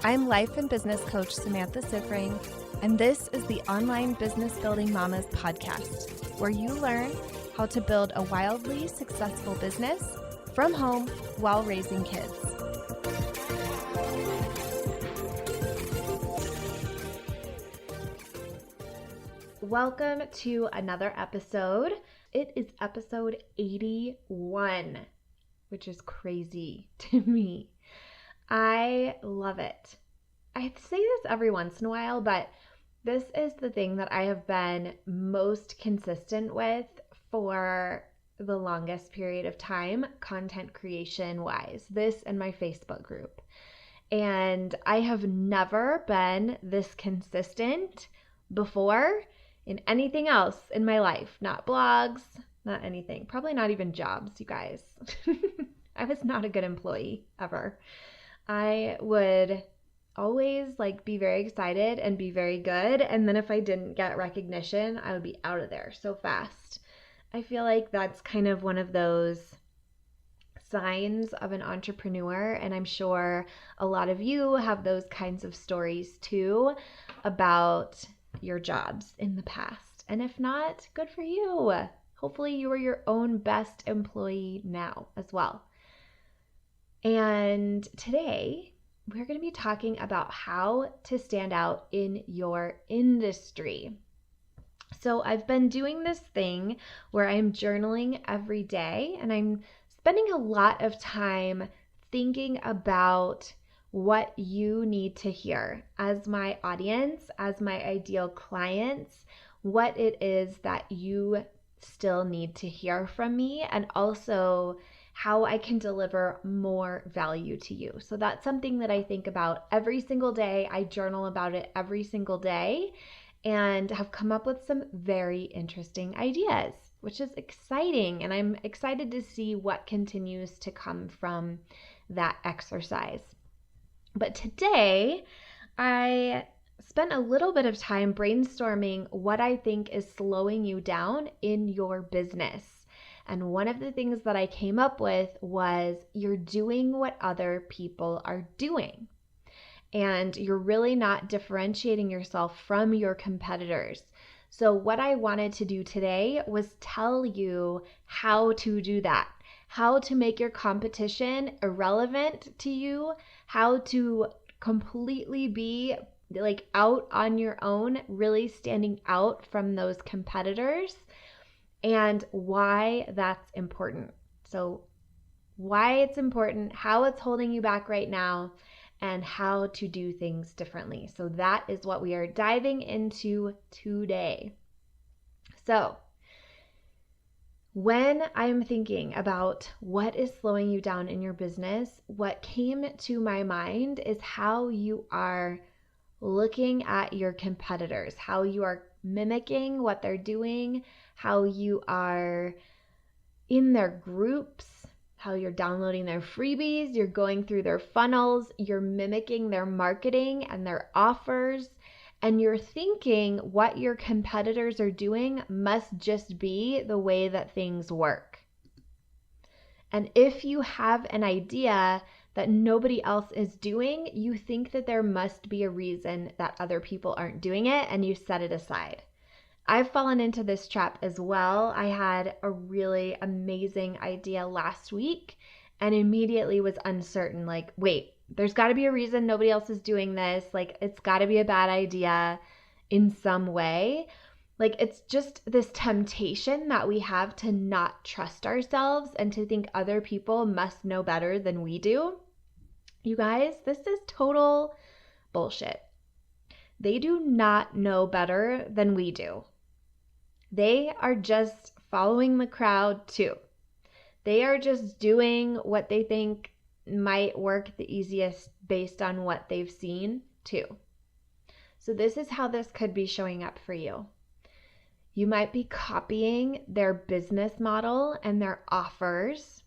I'm life and business coach Samantha Sifring, and this is the Online Business Building Mamas podcast, where you learn how to build a wildly successful business from home while raising kids. Welcome to another episode. It is episode 81, which is crazy to me. I love it. I say this every once in a while, but this is the thing that I have been most consistent with for the longest period of time, content creation wise, this and my Facebook group. And I have never been this consistent before in anything else in my life, not blogs, not anything, probably not even jobs, you guys. I was not a good employee ever. I would always be very excited and be very good. And then if I didn't get recognition, I would be out of there so fast. I feel like that's kind of one of those signs of an entrepreneur. And I'm sure a lot of you have those kinds of stories too about your jobs in the past. And if not, good for you. Hopefully you are your own best employee now as well. And today we're going to be talking about how to stand out in your industry. So I've been doing this thing where I'm journaling every day, and I'm spending a lot of time thinking about what you need to hear as my audience, as my ideal clients, what it is that you still need to hear from me, and also how I can deliver more value to you. So that's something that I think about every single day. I journal about it every single day and have come up with some very interesting ideas, which is exciting. And I'm excited to see what continues to come from that exercise. But today, I spent a little bit of time brainstorming what I think is slowing you down in your business. And one of the things that I came up with was you're doing what other people are doing. And you're really not differentiating yourself from your competitors. So what I wanted to do today was tell you how to do that, how to make your competition irrelevant to you, how to completely be out on your own, really standing out from those competitors, and why that's important. So why it's important, how it's holding you back right now, and how to do things differently. So that is what we are diving into today. So when I'm thinking about what is slowing you down in your business, what came to my mind is how you are looking at your competitors, how you are mimicking what they're doing, how you are in their groups, how you're downloading their freebies, you're going through their funnels, you're mimicking their marketing and their offers, and you're thinking what your competitors are doing must just be the way that things work. And if you have an idea that nobody else is doing, you think that there must be a reason that other people aren't doing it, and you set it aside. I've fallen into this trap as well. I had a really amazing idea last week and immediately was uncertain. Wait, there's got to be a reason nobody else is doing this. It's got to be a bad idea in some way. It's just this temptation that we have to not trust ourselves and to think other people must know better than we do. You guys, this is total bullshit. They do not know better than we do. They are just following the crowd too. They are just doing what they think might work the easiest based on what they've seen too. So this is how this could be showing up for you. You might be copying their business model and their offers.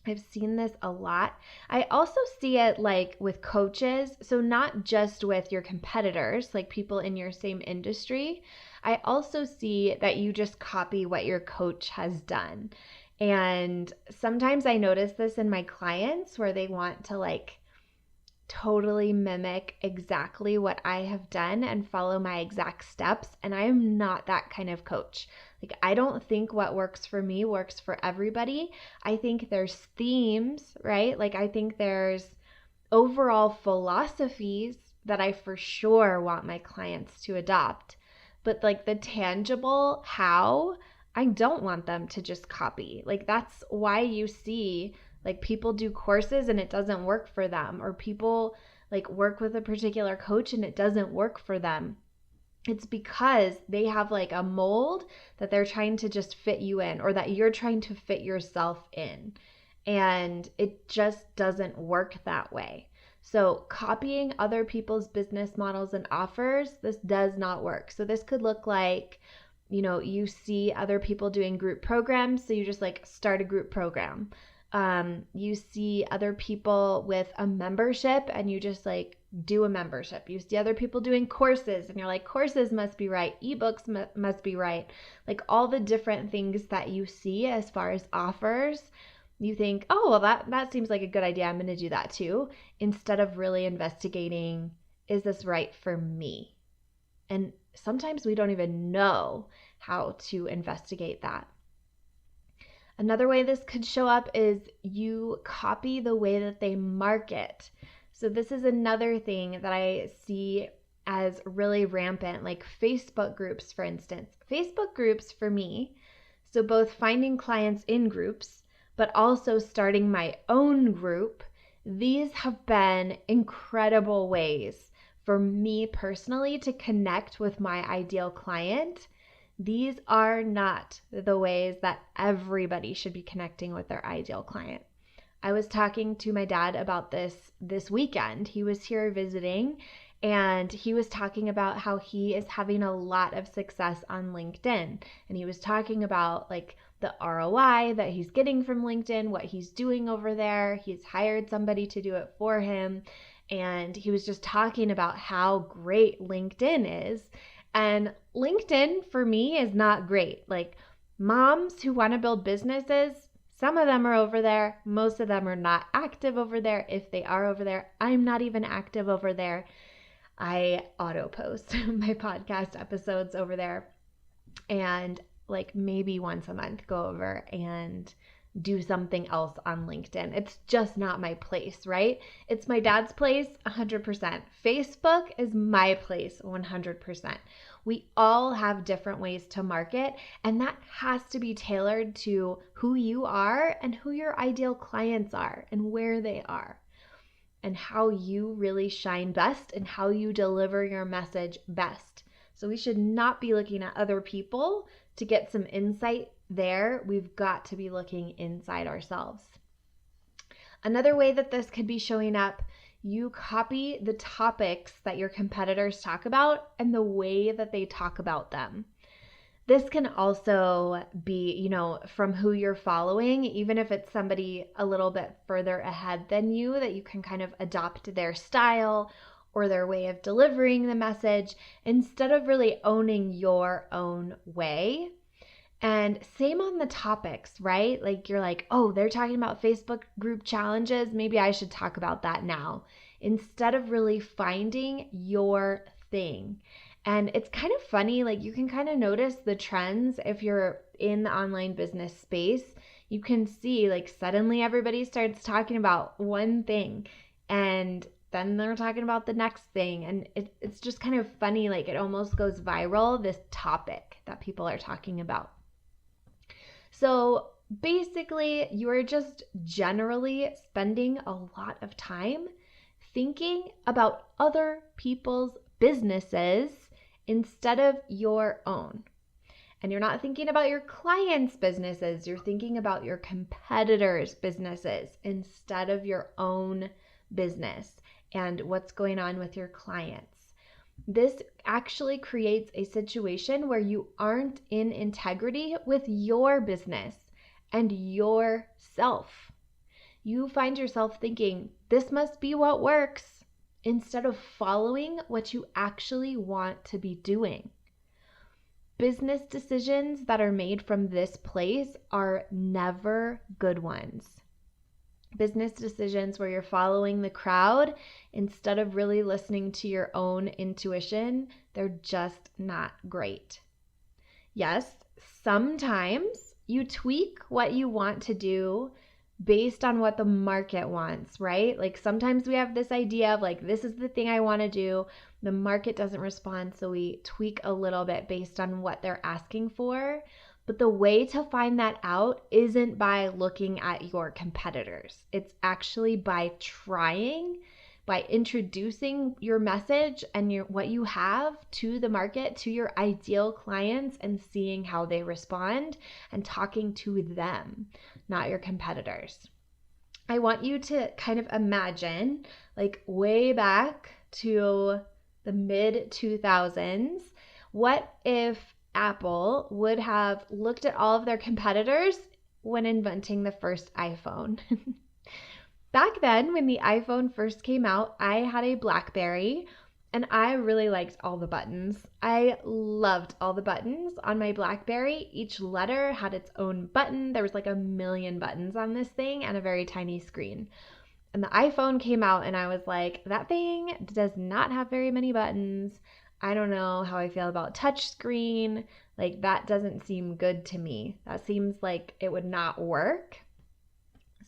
I've seen this a lot. I also see it with coaches. So not just with your competitors, people in your same industry. I also see that you just copy what your coach has done. And sometimes I notice this in my clients where they want to totally mimic exactly what I have done and follow my exact steps. And I am not that kind of coach. Like, I don't think what works for me works for everybody. I think there's themes, right? Like, I think there's overall philosophies that I for sure want my clients to adopt. But like the tangible how, I don't want them to just copy. Like, that's why you see like people do courses and it doesn't work for them, or people like work with a particular coach and it doesn't work for them. It's because they have like a mold that they're trying to just fit you in, or that you're trying to fit yourself in. And it just doesn't work that way. So copying other people's business models and offers, this does not work. So this could look like, you see other people doing group programs, so you just like start a group program. You see other people with a membership and you just like do a membership. You see other people doing courses and you're like, courses must be right. Ebooks must be right. Like all the different things that you see as far as offers, you think, oh, well, that seems like a good idea. I'm going to do that too. Instead of really investigating, is this right for me? And sometimes we don't even know how to investigate that. Another way this could show up is you copy the way that they market. So this is another thing that I see as really rampant, like Facebook groups, for instance. Facebook groups for me, so both finding clients in groups, but also starting my own group, these have been incredible ways for me personally to connect with my ideal client. These are not the ways that everybody should be connecting with their ideal client. I was talking to my dad about this weekend. He was here visiting and he was talking about how he is having a lot of success on LinkedIn. And he was talking about like the ROI that he's getting from LinkedIn, what he's doing over there. He's hired somebody to do it for him. And he was just talking about how great LinkedIn is. And LinkedIn for me is not great. Like moms who want to build businesses, some of them are over there. Most of them are not active over there. If they are over there, I'm not even active over there. I auto post my podcast episodes over there, and like maybe once a month go over and do something else on LinkedIn. It's just not my place, right? It's my dad's place 100%. Facebook is my place 100%. We all have different ways to market, and that has to be tailored to who you are and who your ideal clients are and where they are and how you really shine best and how you deliver your message best. So we should not be looking at other people to get some insight there. We've got to be looking inside ourselves. Another way that this could be showing up, you copy the topics that your competitors talk about and the way that they talk about them. This can also be, from who you're following, even if it's somebody a little bit further ahead than you, that you can kind of adopt their style or their way of delivering the message instead of really owning your own way. And same on the topics, right? Like you're like, oh, they're talking about Facebook group challenges. Maybe I should talk about that now, instead of really finding your thing. And it's kind of funny, like you can kind of notice the trends if you're in the online business space. You can see like suddenly everybody starts talking about one thing and then they're talking about the next thing. And it's just kind of funny, like it almost goes viral, this topic that people are talking about. So basically, you're just generally spending a lot of time thinking about other people's businesses instead of your own. And you're not thinking about your clients' businesses, you're thinking about your competitors' businesses instead of your own business and what's going on with your clients. This actually creates a situation where you aren't in integrity with your business and yourself. You find yourself thinking, this must be what works, instead of following what you actually want to be doing. Business decisions that are made from this place are never good ones. business decisions where you're following the crowd instead of really listening to your own intuition, they're just not great. Yes, sometimes you tweak what you want to do based on what the market wants, right? Like sometimes we have this idea of like, this is the thing I want to do. The market doesn't respond, so we tweak a little bit based on what they're asking for. But the way to find that out isn't by looking at your competitors. It's actually by introducing your message and what you have to the market, to your ideal clients, and seeing how they respond and talking to them, not your competitors. I want you to kind of imagine, like way back to the mid 2000s, what if Apple would have looked at all of their competitors when inventing the first iPhone? Back then, when the iPhone first came out, I had a BlackBerry and I really liked all the buttons. I loved all the buttons on my BlackBerry. Each letter had its own button. There was like 1 million buttons on this thing and a very tiny screen. And the iPhone came out and I was like, that thing does not have very many buttons. I don't know how I feel about touchscreen. Like that doesn't seem good to me. That seems like it would not work.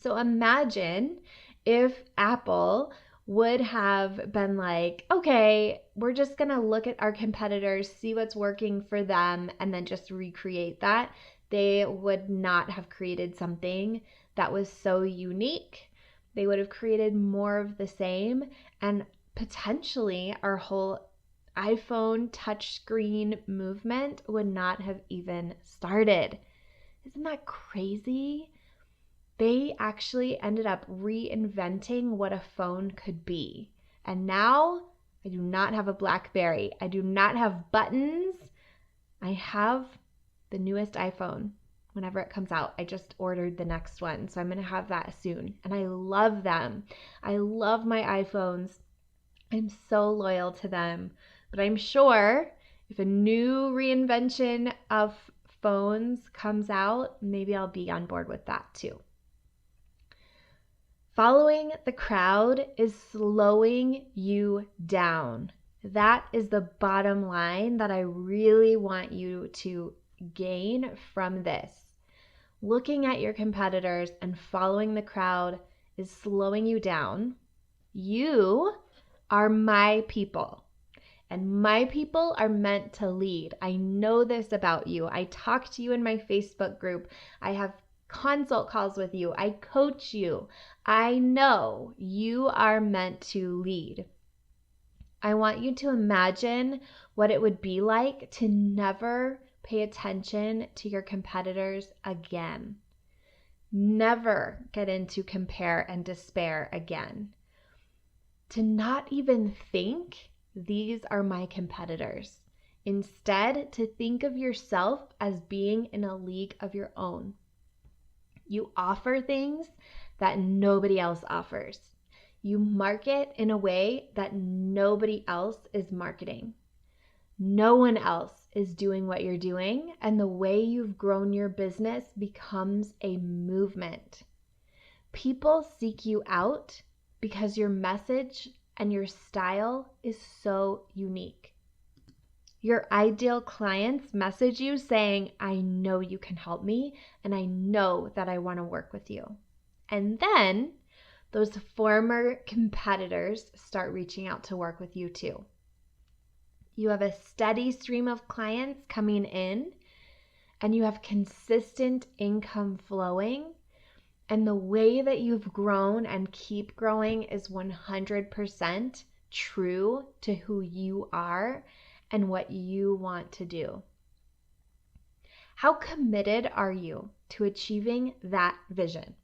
So imagine if Apple would have been like, okay, we're just going to look at our competitors, see what's working for them, and then just recreate that. They would not have created something that was so unique. They would have created more of the same, and potentially our whole iPhone touchscreen movement would not have even started. Isn't that crazy? They actually ended up reinventing what a phone could be. And now I do not have a BlackBerry. I do not have buttons. I have the newest iPhone whenever it comes out. I just ordered the next one, so I'm going to have that soon. And I love them. I love my iPhones. I'm so loyal to them. But I'm sure if a new reinvention of phones comes out, maybe I'll be on board with that too. Following the crowd is slowing you down. That is the bottom line that I really want you to gain from this. Looking at your competitors and following the crowd is slowing you down. You are my people, and my people are meant to lead. I know this about you. I talk to you in my Facebook group. I have consult calls with you. I coach you. I know you are meant to lead. I want you to imagine what it would be like to never pay attention to your competitors again. Never get into compare and despair again. To not even think these are my competitors. Instead, to think of yourself as being in a league of your own. You offer things that nobody else offers. You market in a way that nobody else is marketing. No one else is doing what you're doing, and the way you've grown your business becomes a movement. People seek you out because your message and your style is so unique. Your ideal clients message you saying, I know you can help me, and I know that I want to work with you. And then those former competitors start reaching out to work with you too. You have a steady stream of clients coming in, and you have consistent income flowing. And the way that you've grown and keep growing is 100% true to who you are and what you want to do. How committed are you to achieving that vision?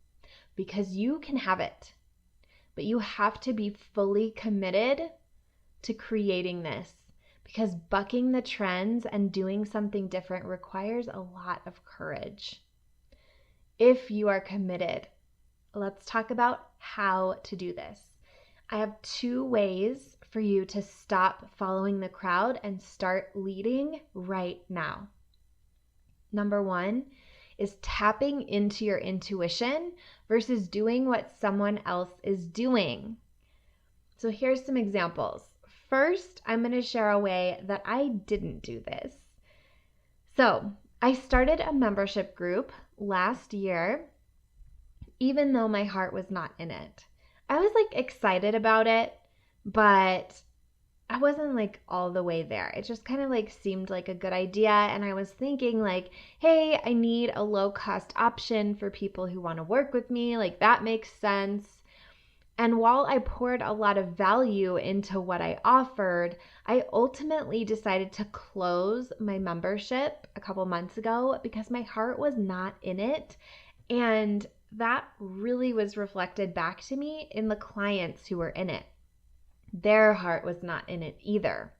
Because you can have it, but you have to be fully committed to creating this, because bucking the trends and doing something different requires a lot of courage. If you are committed, let's talk about how to do this. I have 2 ways for you to stop following the crowd and start leading right now. Number 1 is tapping into your intuition versus doing what someone else is doing. So here's some examples. First, I'm going to share a way that I didn't do this. So I started a membership group last year, even though my heart was not in it. I was excited about it, but I wasn't all the way there. It just kind of seemed like a good idea. And I was thinking hey, I need a low cost option for people who want to work with me. That makes sense. And while I poured a lot of value into what I offered, I ultimately decided to close my membership a couple months ago because my heart was not in it. And that really was reflected back to me in the clients who were in it. Their heart was not in it either.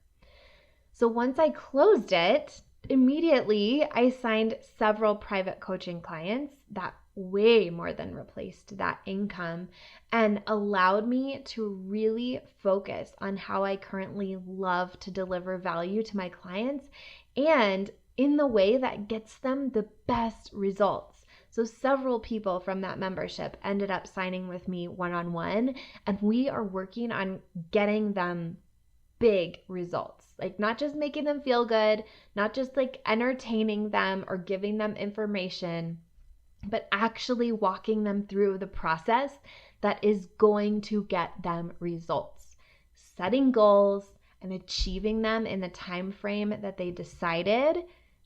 So once I closed it, immediately I signed several private coaching clients that way more than replaced that income and allowed me to really focus on how I currently love to deliver value to my clients and in the way that gets them the best results. So several people from that membership ended up signing with me one-on-one, and we are working on getting them big results. Not just making them feel good, not just entertaining them or giving them information, but actually walking them through the process that is going to get them results. Setting goals and achieving them in the time frame that they decided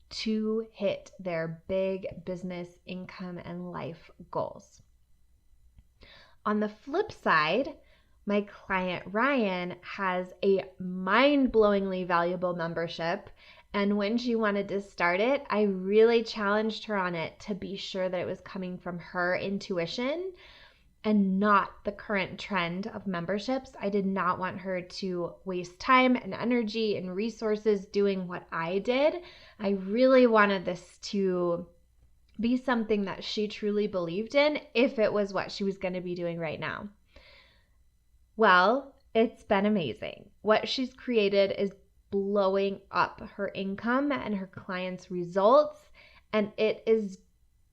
to hit their big business, income, and life goals. On the flip side, my client Ryan has a mind-blowingly valuable membership, and when she wanted to start it, I really challenged her on it to be sure that it was coming from her intuition and not the current trend of memberships. I did not want her to waste time and energy and resources doing what I did. I really wanted this to be something that she truly believed in if it was what she was going to be doing right now. Well, it's been amazing. What she's created is blowing up her income and her clients' results, and it is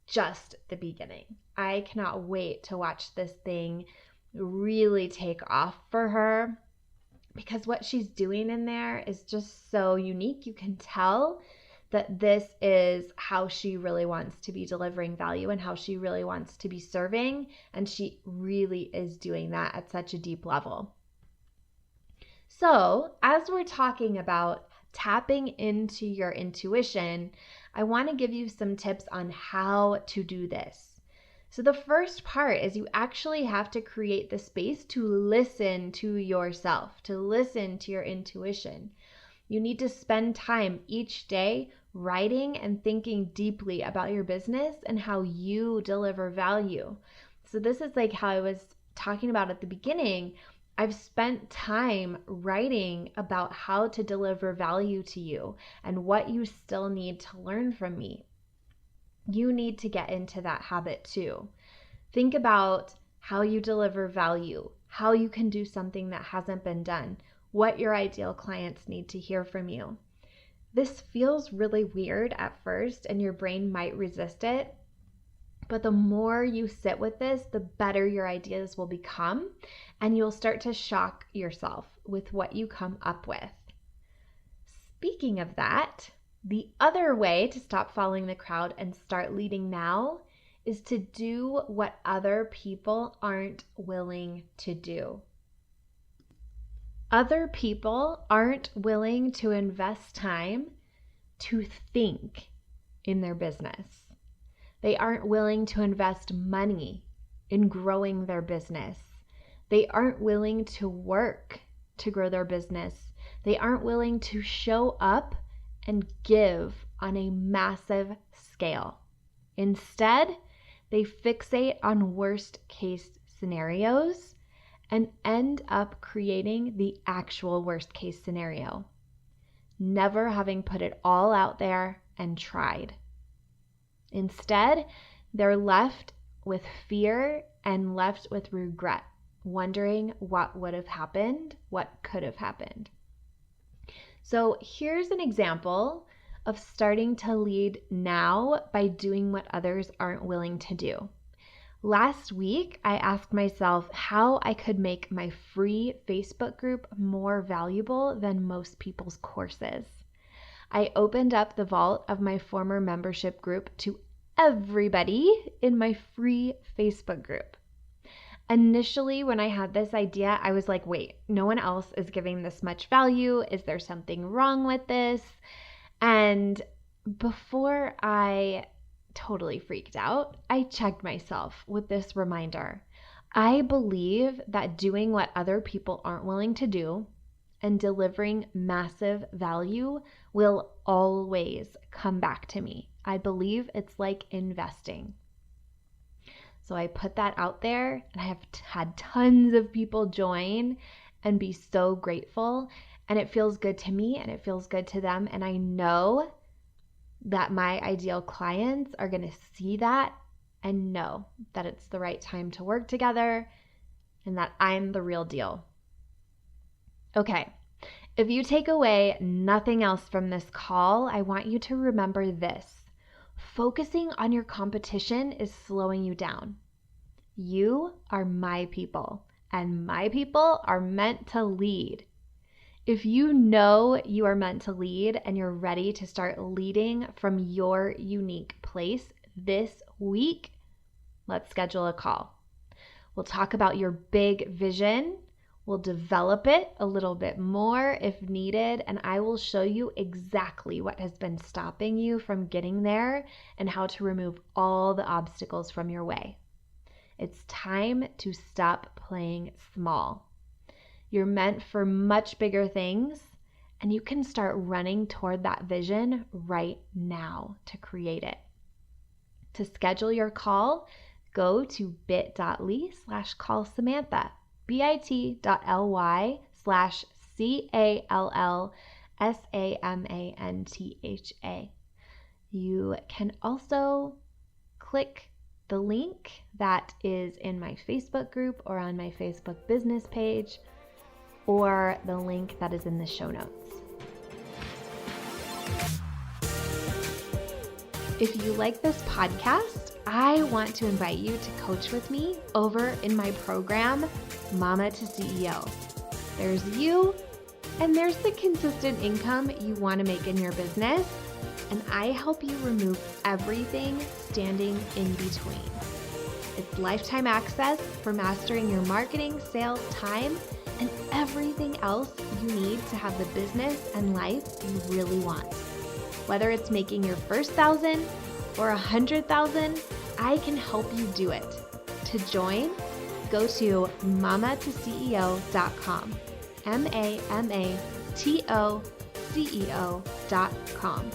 just the beginning. I cannot wait to watch this thing really take off for her because what she's doing in there is just so unique. You can tell that this is how she really wants to be delivering value and how she really wants to be serving, and she really is doing that at such a deep level. So, as we're talking about tapping into your intuition, I want to give you some tips on how to do this. So the first part is you actually have to create the space to listen to yourself, to listen to your intuition. You need to spend time each day writing and thinking deeply about your business and how you deliver value. So this is how I was talking about at the beginning. I've spent time writing about how to deliver value to you and what you still need to learn from me. You need to get into that habit too. Think about how you deliver value, how you can do something that hasn't been done, what your ideal clients need to hear from you. This feels really weird at first and your brain might resist it, but the more you sit with this, the better your ideas will become, and you'll start to shock yourself with what you come up with. Speaking of that, the other way to stop following the crowd and start leading now is to do what other people aren't willing to do. Other people aren't willing to invest time to think in their business. They aren't willing to invest money in growing their business. They aren't willing to work to grow their business. They aren't willing to show up and give on a massive scale. Instead, they fixate on worst case scenarios and end up creating the actual worst case scenario, never having put it all out there and tried. Instead, they're left with fear and left with regret, wondering what would have happened, what could have happened. So here's an example of starting to lead now by doing what others aren't willing to do. Last week, I asked myself how I could make my free Facebook group more valuable than most people's courses. I opened up the vault of my former membership group to everybody in my free Facebook group. Initially, when I had this idea, I was like, wait, no one else is giving this much value. Is there something wrong with this? And before I totally freaked out, I checked myself with this reminder. I believe that doing what other people aren't willing to do and delivering massive value will always come back to me. I believe it's like investing. So I put that out there, and I have had tons of people join and be so grateful. And it feels good to me and it feels good to them. And I know that my ideal clients are going to see that and know that it's the right time to work together and that I'm the real deal. Okay, if you take away nothing else from this call, I want you to remember this. Focusing on your competition is slowing you down. You are my people, and my people are meant to lead. If you know you are meant to lead and you're ready to start leading from your unique place this week, let's schedule a call. We'll talk about your big vision. We'll develop it a little bit more if needed, and I will show you exactly what has been stopping you from getting there and how to remove all the obstacles from your way. It's time to stop playing small. You're meant for much bigger things, and you can start running toward that vision right now to create it. To schedule your call, go to bit.ly/callsamantha, bit.ly/callsamantha. You can also click the link that is in my Facebook group or on my Facebook business page, or the link that is in the show notes. If you like this podcast, I want to invite you to coach with me over in my program, Mama to CEO. There's you, and there's the consistent income you want to make in your business, and I help you remove everything standing in between. It's lifetime access for mastering your marketing, sales, time, and everything else you need to have the business and life you really want. Whether it's making your first 1,000 or 100,000, I can help you do it. To join, go to mamatoceo.com, mamatoceo.com.